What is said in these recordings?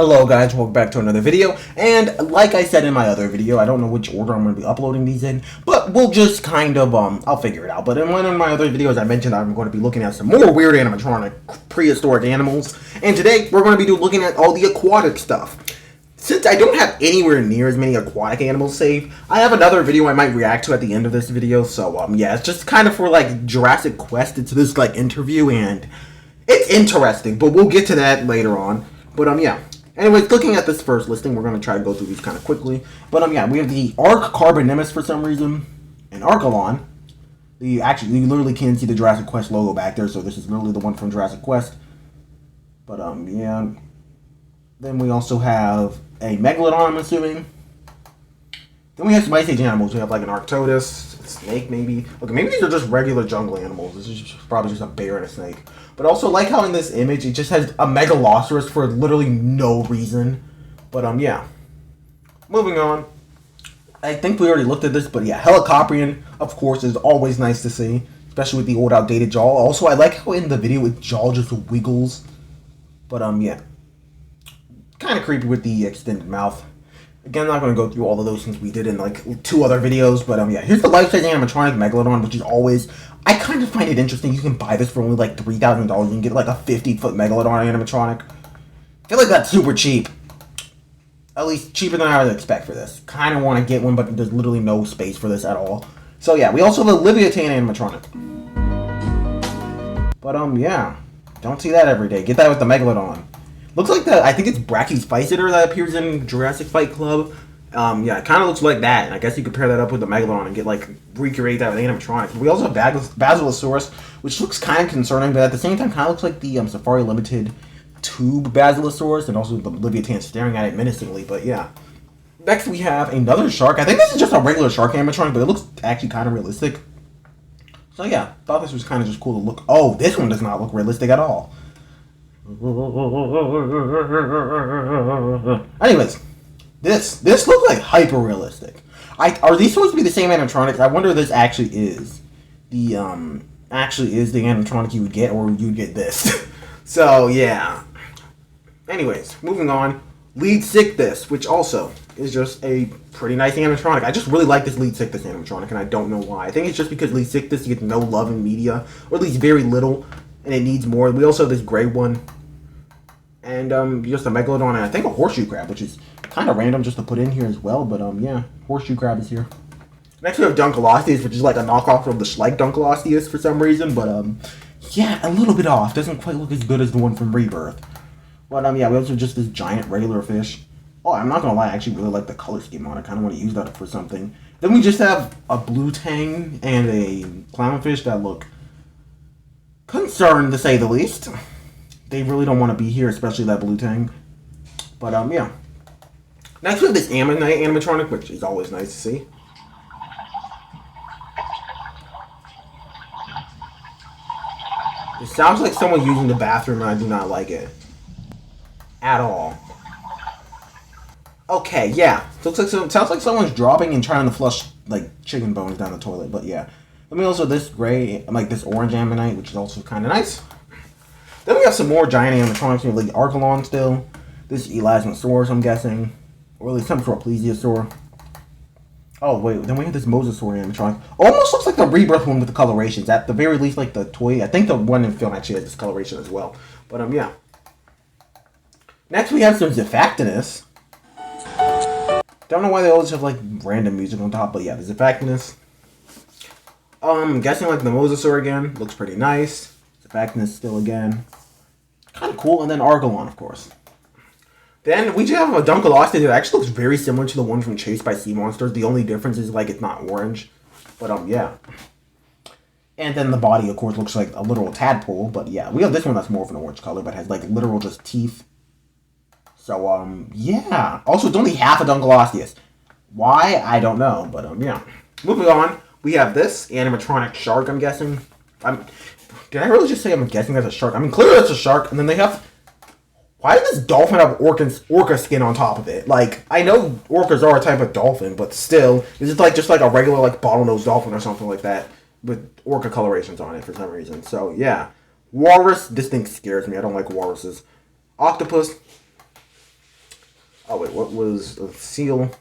Hello guys, welcome back to another video, and like I said in my other video, I don't know which order I'm going to be uploading these in, but we'll just kind of, I'll figure it out. But in one of my other videos I mentioned I'm going to be looking at some more weird animatronic prehistoric animals, and today we're going to be looking at all the aquatic stuff. Since I don't have anywhere near as many aquatic animals saved, I have another video I might react to at the end of this video, so yeah, it's just kind of for like Jurassic Quest. It's this like interview, and it's interesting, but we'll get to that later on. But yeah. Anyways, looking at this first listing, we're going to try to go through these kind of quickly. But yeah, we have the Arc Carbonimus for some reason, and Archelon. You literally can't see the Jurassic Quest logo back there, so this is literally the one from Jurassic Quest. But yeah. Then we also have a Megalodon, I'm assuming. Then we have some Ice Age animals. We have like an Arctodus, a snake maybe. Okay, maybe these are just regular jungle animals. This is probably just a bear and a snake. But also, like how in this image, it just has a Megalosaurus for literally no reason. But yeah. Moving on. I think we already looked at this, but yeah, Helicoprion, of course, is always nice to see. Especially with the old outdated jaw. Also, I like how in the video its jaw just wiggles. But yeah. Kind of creepy with the extended mouth. Again, I'm not going to go through all of those since we did in like 2 other videos, but yeah, here's the life-size animatronic Megalodon, which is always, I kind of find it interesting. You can buy this for only like $3,000. You can get like a 50-foot Megalodon animatronic. I feel like that's super cheap. At least cheaper than I would expect for this. Kind of want to get one, but there's literally no space for this at all. So yeah, we also have a Leviathan animatronic. But yeah, don't see that every day. Get that with the Megalodon. Looks like I think it's Brachyspicitor that appears in Jurassic Fight Club. Yeah, it kind of looks like that, and I guess you could pair that up with the Megalodon and get like recreate that with animatronics. We also have Basilosaurus, which looks kind of concerning, but at the same time kind of looks like the Safari Limited tube Basilosaurus, and also the Leviathan staring at it menacingly. But yeah, next we have another shark. I think this is just a regular shark animatronic, but it looks actually kind of realistic. So yeah, thought this was kind of just cool to look. Oh, this one does not look realistic at all. Anyways, this looks like hyper realistic. Are these supposed to be the same animatronics? I wonder if this actually is the animatronic you would get, or you would get this. So yeah. Anyways, moving on. Lead Sickness, which also is just a pretty nice animatronic. I just really like this Lead Sickness animatronic, and I don't know why. I think it's just because Lead Sickness gets no love in media, or at least very little, and it needs more. We also have this gray one. And just a Megalodon and I think a horseshoe crab, which is kind of random just to put in here as well. But yeah, horseshoe crab is here. Next we have Dunkleosteus, which is like a knockoff of the Schleich Dunkleosteus for some reason. But yeah, a little bit off. Doesn't quite look as good as the one from Rebirth. But yeah, we also have just this giant regular fish. Oh, I'm not gonna lie, I actually really like the color scheme on it. I kind of want to use that for something. Then we just have a blue tang and a clownfish that look concerned, to say the least. They really don't want to be here, especially that blue tang. But yeah. Next we have this Ammonite animatronic, which is always nice to see. It sounds like someone using the bathroom, and I do not like it. At all. Okay, yeah. Sounds like someone's dropping and trying to flush like chicken bones down the toilet, but yeah. Let me also this gray, like this orange Ammonite, which is also kind of nice. Then we have some more giant animatronics here, like Archelon still. This is Elasmosaurus, I'm guessing. Or at least some sort of Plesiosaur. Oh, wait. Then we have this Mosasaur animatronic. Almost looks like the Rebirth one with the colorations. At the very least, like the toy. I think the one in film actually has this coloration as well. But, yeah. Next, we have some Zephatinus. Don't know why they always have, like, random music on top. But, yeah, the Zephatinus. I'm guessing, like, the Mosasaur again. Looks pretty nice. Zephatinus still again. Kind of cool. And then Archelon, of course. Then we do have a Dunkleosteus that actually looks very similar to the one from Chased by Sea Monsters. The only difference is like it's not orange. But yeah. And then the body, of course, looks like a literal tadpole. But yeah, we have this one that's more of an orange color, but has like literal just teeth. So yeah. Also, it's only half a Dunkleosteus. Why? I don't know. But yeah. Moving on, we have this animatronic shark, I'm guessing. Did I really just say I'm guessing that's a shark? I mean, clearly that's a shark. And then they have... Why does this dolphin have orca skin on top of it? Like, I know orcas are a type of dolphin, but still, is it like just like a regular like bottlenose dolphin or something like that with orca colorations on it for some reason? So yeah, walrus. This thing scares me. I don't like walruses. Octopus. Oh wait, what was a seal?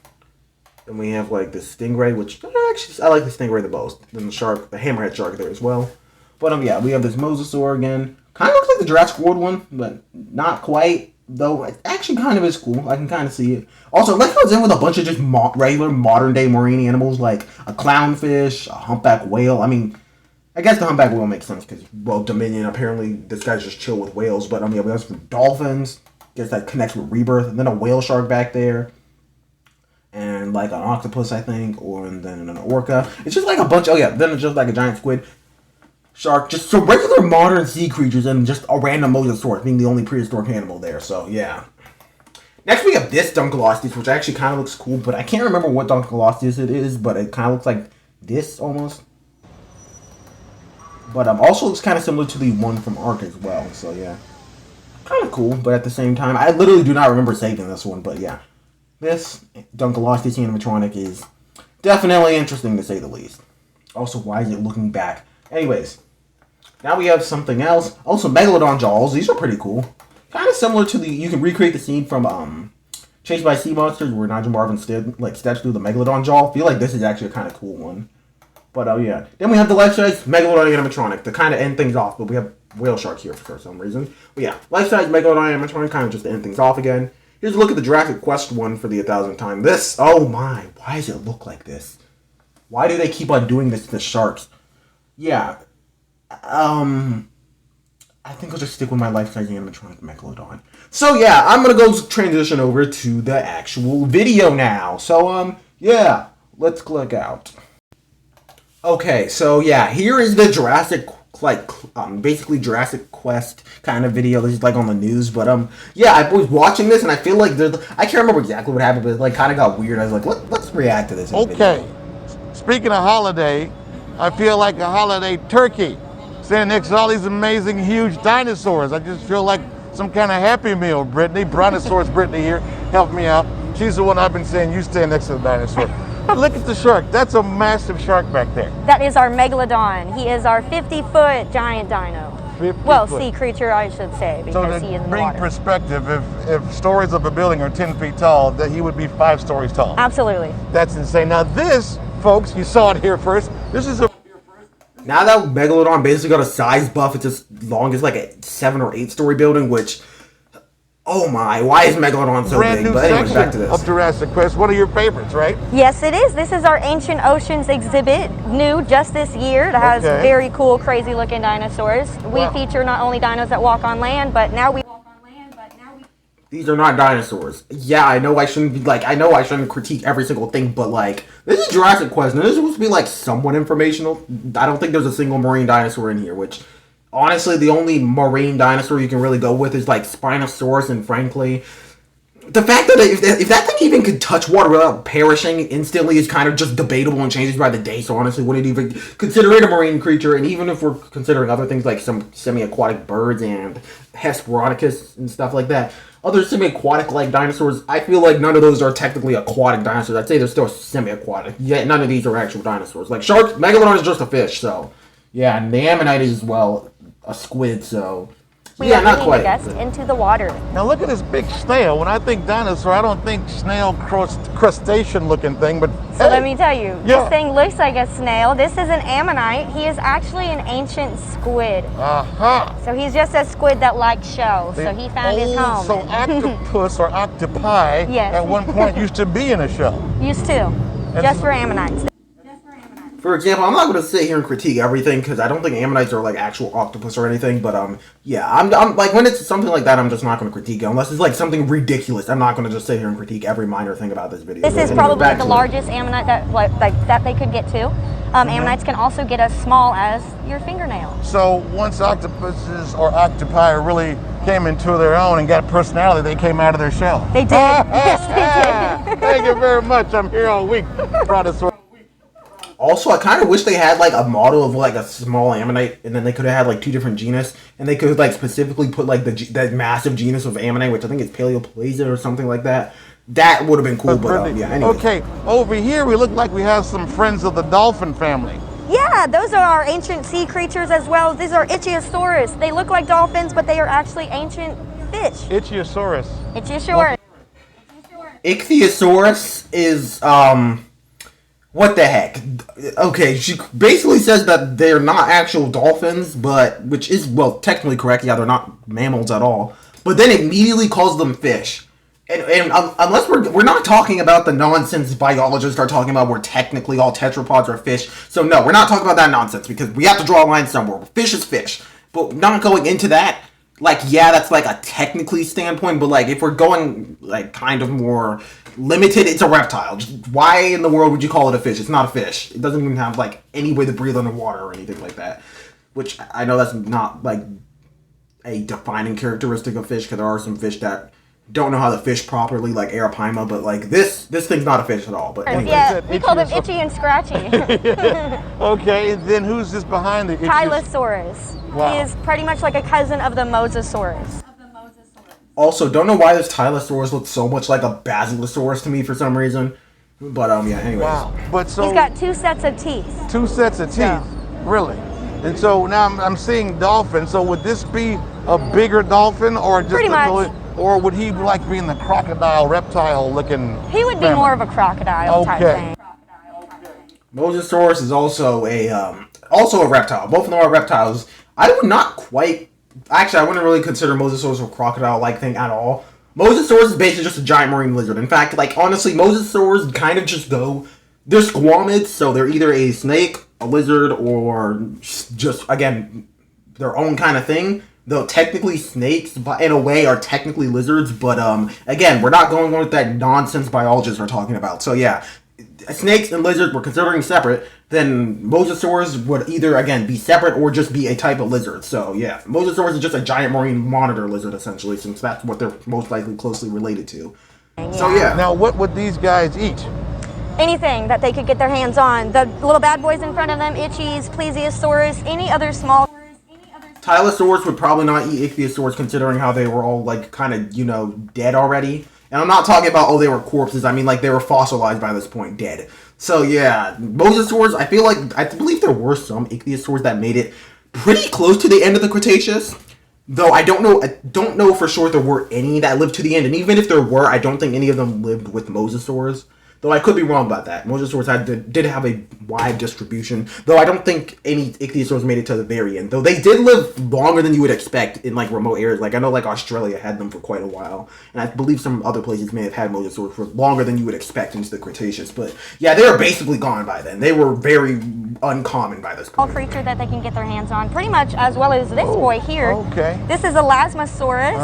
Then we have like the stingray, which actually I like the stingray the most. Then the shark, the hammerhead shark there as well. But yeah, we have this mosasaur again. Kind of looks like the Jurassic World one, but not quite. Though it actually kind of is cool. I can kind of see it. Also, let's go in with a bunch of just regular modern day marine animals like a clownfish, a humpback whale. I mean, I guess the humpback whale makes sense because, well, Dominion, apparently this guy's just chill with whales. But yeah, we have some dolphins. Guess that connects with Rebirth. And then a whale shark back there. And like an octopus, I think. And then an orca. It's just like a bunch. Oh yeah, then it's just like a giant squid. Shark, just so regular modern sea creatures and just a random mosasaurus being the only prehistoric animal there. So yeah. Next we have this Dunkleosteus, which actually kind of looks cool, but I can't remember what Dunkleosteus it is, but it kind of looks like this almost. But also looks kind of similar to the one from Ark as well. So yeah, kind of cool, but at the same time, I literally do not remember saving this one. But yeah, this Dunkleosteus animatronic is definitely interesting to say the least. Also, why is it looking back? Anyways. Now we have something else. Also, Megalodon jaws. These are pretty cool. Kind of similar to the... You can recreate the scene from Chased by Sea Monsters where Nigel Marvin steps through the Megalodon jaw. I feel like this is actually a kind of cool one. But, yeah. Then we have the life-size Megalodon animatronic to kind of end things off. But we have whale shark here for some reason. But, yeah. Life-size Megalodon animatronic kind of just to end things off again. Here's a look at the Jurassic Quest one for the 1000th time. This... Oh, my. Why does it look like this? Why do they keep on doing this to the sharks? Yeah. I think I'll just stick with my life-size animatronic Megalodon. So yeah, I'm gonna go transition over to the actual video now. So yeah, let's click out. Okay, so yeah, here is the Jurassic basically Jurassic Quest kind of video. This is like on the news, but yeah, I was watching this and I feel like I can't remember exactly what happened, but it like kind of got weird. I was like, let's react to this. Okay, speaking of holiday, I feel like a holiday turkey. Standing next to all these amazing, huge dinosaurs. I just feel like some kind of Happy Meal, Brittany. Brontosaurus Brittany here, help me out. She's the one I've been saying, you stand next to the dinosaur. Look at the shark. That's a massive shark back there. That is our Megalodon. He is our 50-foot giant dino. 50 sea creature, I should say, because he is in the bring water. Perspective, if stories of a building are 10 feet tall, that he would be 5 stories tall. Absolutely. That's insane. Now this, folks, you saw it here first. This is a... Now that Megalodon basically got a size buff, it's as long as like a 7 or 8 story building, which, oh my, why is Megalodon so brand big? new But anyways, back to section this. of Jurassic Quest. One of your favorites, right? Yes, it is. This is our Ancient Oceans exhibit, new just this year. It has very cool, crazy looking dinosaurs. We feature not only dinos that walk on land, but now we walk on land, but now we... These are not dinosaurs. Yeah, I know I shouldn't be like, I know I shouldn't critique every single thing, but like, this is Jurassic Quest, and this is supposed to be like somewhat informational. I don't think there's a single marine dinosaur in here, which, honestly, the only marine dinosaur you can really go with is like Spinosaurus, and frankly, the fact that if that thing even could touch water without perishing instantly is kind of just debatable and changes by the day, so honestly, wouldn't even consider it a marine creature. And even if we're considering other things like some semi-aquatic birds and Hesperonychus and stuff like that, other semi-aquatic like dinosaurs, I feel like none of those are technically aquatic dinosaurs. I'd say they're still semi-aquatic, yet none of these are actual dinosaurs. Like sharks, Megalodon is just a fish, so yeah, and the Ammonite is, well, a squid, so we are bringing the guest into the water. Now look at this big snail. When I think dinosaur, I don't think snail crustacean looking thing, but so let me tell you, this thing looks like a snail. This is an ammonite. He is actually an ancient squid. So he's just a squid that likes shells. So he found his home. So octopus or octopi at one point used to be in a shell. Used to, just for ammonites. For example, I'm not going to sit here and critique everything because I don't think ammonites are like actual octopus or anything. But yeah, I'm like when it's something like that, I'm just not going to critique it unless it's like something ridiculous. I'm not going to just sit here and critique every minor thing about this video. This is probably the largest ammonite that they could get to. Ammonites can also get as small as your fingernail. So once octopuses or octopi really came into their own and got personality, they came out of their shell. They did. Yes, they did. Thank you very much. I'm here all week. Also, I kind of wish they had like a model of like a small ammonite, and then they could have had like 2 different genus, and they could like specifically put like that massive genus of ammonite, which I think is Paleoplaza or something like that. That would have been cool, but yeah. Anyways. Okay, over here we look like we have some friends of the dolphin family. Yeah, those are our ancient sea creatures as well. These are Ichthyosaurus. They look like dolphins, but they are actually ancient fish. Ichthyosaurus. Ichthyosaurus. Ichthyosaurus is, what the heck? Okay, she basically says that they're not actual dolphins, but, which is, well, technically correct. Yeah, they're not mammals at all. But then immediately calls them fish. And unless we're not talking about the nonsense biologists are talking about where technically all tetrapods are fish. So no, we're not talking about that nonsense because we have to draw a line somewhere. Fish is fish. But not going into that, like, yeah, that's like a technically standpoint, but like if we're going like kind of more limited, it's a reptile. Why in the world would you call it a fish? It's not a fish. It doesn't even have like any way to breathe underwater or anything like that. Which I know that's not like a defining characteristic of fish, because there are some fish that don't know how to fish properly, like Arapaima, but like this thing's not a fish at all. But anyway. Yeah, we call them itchy and scratchy. Okay, then who's this behind the itchy? Tylosaurus. Wow. He is pretty much like a cousin of the Mosasaurus. Also, don't know why this Tylosaurus looks so much like a Basilosaurus to me for some reason. But yeah, anyways. Wow. But so he's got 2 sets of teeth. 2 sets of teeth? Yeah. Really? And so now I'm seeing dolphin. So would this be a bigger dolphin or just pretty much? Or would he like being the crocodile reptile looking? He would be more of a crocodile type thing. Mosasaurus is also a reptile. Both of them are reptiles. I would not quite. Actually, I wouldn't really consider Mosasaurus a crocodile-like thing at all. Mosasaurus is basically just a giant marine lizard. In fact, like, honestly, Mosasaurs kind of just go... They're squamids, so they're either a snake, a lizard, or just, again, their own kind of thing. Though technically snakes, in a way, are technically lizards. But, again, we're not going on with that nonsense biologists are talking about. So, yeah, snakes and lizards we're considering separate. Then Mosasaurus would either, again, be separate or just be a type of lizard. So, yeah, Mosasaurus is just a giant marine monitor lizard, essentially, since that's what they're most likely closely related to. Yeah. So, yeah. Now, what would these guys eat? Anything that they could get their hands on. The little bad boys in front of them, Itchies, Plesiosaurus, any other small... Tylosaurus would probably not eat Ichthyosaurus, considering how they were all, like, kind of, you know, dead already. And I'm not talking about, oh, they were corpses. I mean, like, they were fossilized by this point, dead. So, yeah, Mosasaurs, I believe there were some Ichthyosaurs that made it pretty close to the end of the Cretaceous. Though I don't know for sure if there were any that lived to the end. And even if there were, I don't think any of them lived with Mosasaurs. Though I could be wrong about that. Mosasaurs did have a wide distribution. Though I don't think any Ichthyosaurs made it to the very end. Though they did live longer than you would expect in like remote areas. Like I know like Australia had them for quite a while. And I believe some other places may have had Mosasaurs for longer than you would expect into the Cretaceous. But yeah, they were basically gone by then. They were very uncommon by this point. All creature that they can get their hands on. Pretty much as well as this boy here. Okay. This is a Elasmosaurus.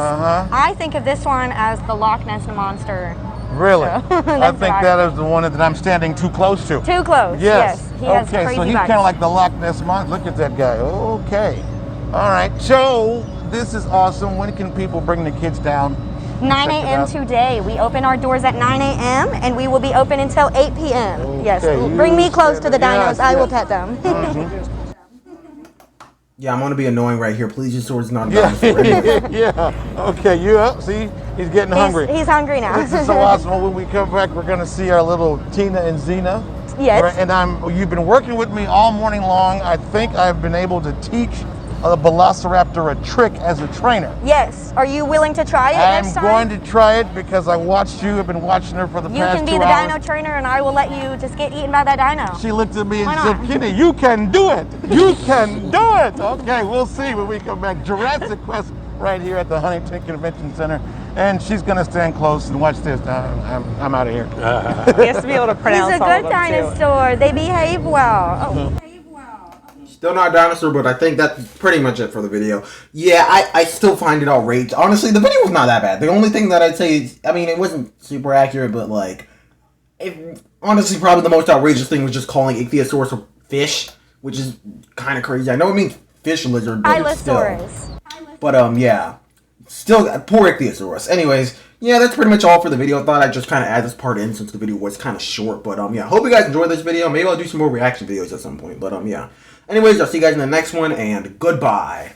I think of this one as the Loch Ness Monster. Really? I think that is the one that I'm standing too close to. Too close, yes. He has okay, crazy so he's kind of like the Loch Ness Monster. Look at that guy. Okay. All right. So this is awesome. When can people bring the kids down? 9 a.m. today. We open our doors at 9 a.m. and we will be open until 8 p.m. Okay, yes. Bring me close to the dinos. Yes, I will pet them. Yeah, I'm gonna be annoying right here. Plesiosaur's not a dinosaur. Yeah. Okay. You up? See, he's getting hungry. He's hungry now. This is so awesome. When we come back, we're gonna see our little Tina and Xena. Yes. And you've been working with me all morning long. I think I've been able to teach the Velociraptor a trick as a trainer. Yes. Are you willing to try it next time? I'm going to try it because I watched you. I've been watching her for the past 2 hours. You can be the dino trainer and I will let you just get eaten by that dino. She looked at me and said, Kitty, you can do it. You can do it. Okay, we'll see when we come back. Jurassic Quest right here at the Huntington Convention Center. And she's going to stand close and watch this. I'm out of here. He has to be able to pronounce He's a good dinosaur. They behave well. Oh. Still not a dinosaur, but I think that's pretty much it for the video. Yeah, I still find it outrageous. Honestly, the video was not that bad. The only thing that I'd say is, I mean, it wasn't super accurate, but like, honestly, probably the most outrageous thing was just calling Ichthyosaurus a fish, which is kind of crazy. I know it means fish lizard, but still. But yeah, still poor Ichthyosaurus. Anyways, yeah, that's pretty much all for the video. I thought I'd just kind of add this part in since the video was kind of short. But yeah, hope you guys enjoyed this video. Maybe I'll do some more reaction videos at some point. But yeah. Anyways, I'll see you guys in the next one, and goodbye.